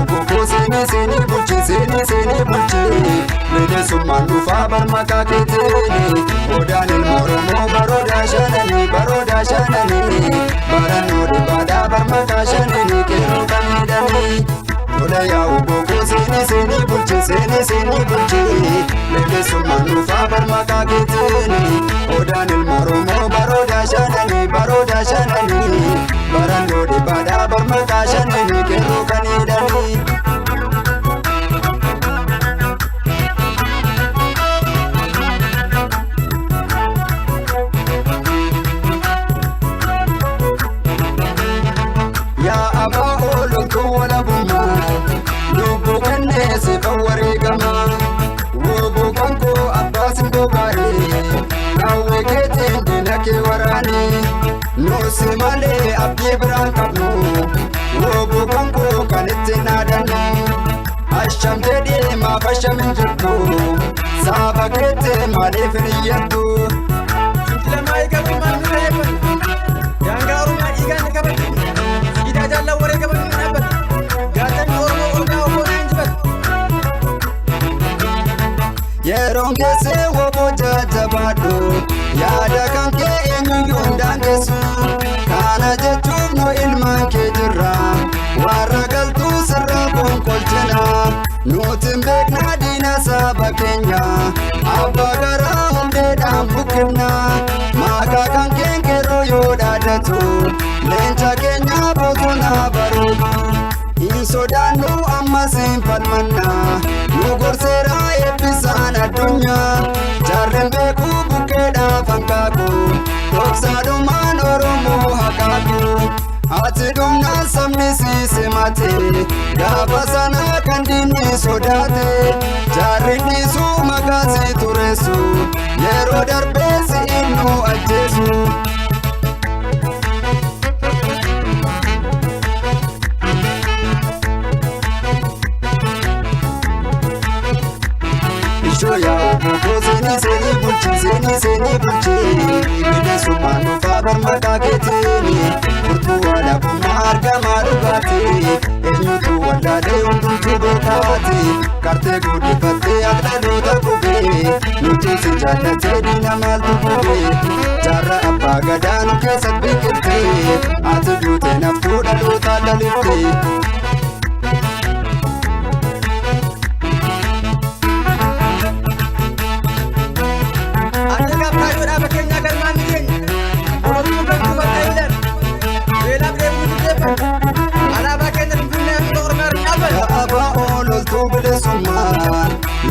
koko seni bulchi Lede summan dhufa barmaka keteni Odaan ilmoromo baroda shanani Baranno dibada barmaka shanani Kero kamidani Ola yaa'u koko seni bulchi Lede summan dhufa barmaka keteni Odaan ilmoromo baroda shanani Baranno dibada barmaka shanani Kero kamidani Nusi male abdi berangkatmu Wobu bangku kanitti nadanu Asham jadi ma fasham injirtu Saba kete male finiyatu Sintila mai kabu manu rehman Yang garu ma ikan kabat Ida jalla wari kabat nabat Gatan ormo orga ormo injibat Yerong kese wobu jajabadu Yada kanke enyuyun dangesu Kana jechuuf no ilmaan kee jirra Warra galtuu sirra bonkolchina Nutin beekna diina saba keenya Abbaa garaa hundeedhaan buqqifna Maqaa kan keen keroo yoo dhaadatu Leenca keenya boosona baroodu Hin sodaannu ammas hin falmanna Nu gorseera eebbisaan addunyaa Jaarren beekuu buqqeedhaaf hanqaaqu Dhoksaadhumaan Oromoo haqaaqu Ati dhumnaan sabni si simate Gaafa sana kan diinni sodaate Jaarri dhiisuu maqaa si tureessu Yeroo darbee si innu ajjeesu Yaa'u koko seni bulchi Bide summan dhufa barmaka keteni Furtuu walabummaa argamaa dhugaati Eenyutu wallaalee hundumtu beekaati Kartee guddifattee aqdaloota qubee Nuti si jaallatee diina maaltu qubee Jaarra abbaa gadaa nu keessatti biqiltee Ati duute naftuu dhaloota laliftee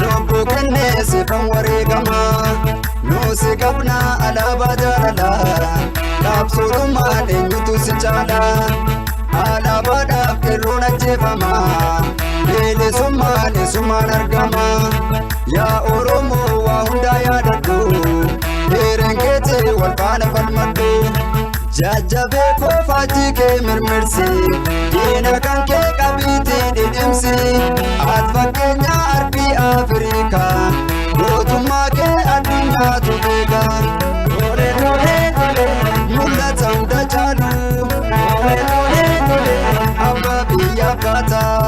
Lobbo kenneesi kan wareegamaa Nuusi qabna alaabaa jaalalaa Qaabsuudhumaan eenyutu si caalaa Alaabaadhaaf qeerroon ajjeefamaa Bilisummaan isumaan argamaa Yaa Oromoo waa hundaa yaadadhu Heereen keetii wal faana falmadhu Jajjabee koofaatii kee mirmirsi Diina kan kee qabiitii dhidhimsi Ati fakkeenya arbii Afrikaa Gootummaa kee addunyaatu beeka Mul'ata hunda caalu Abbaa biyya baataa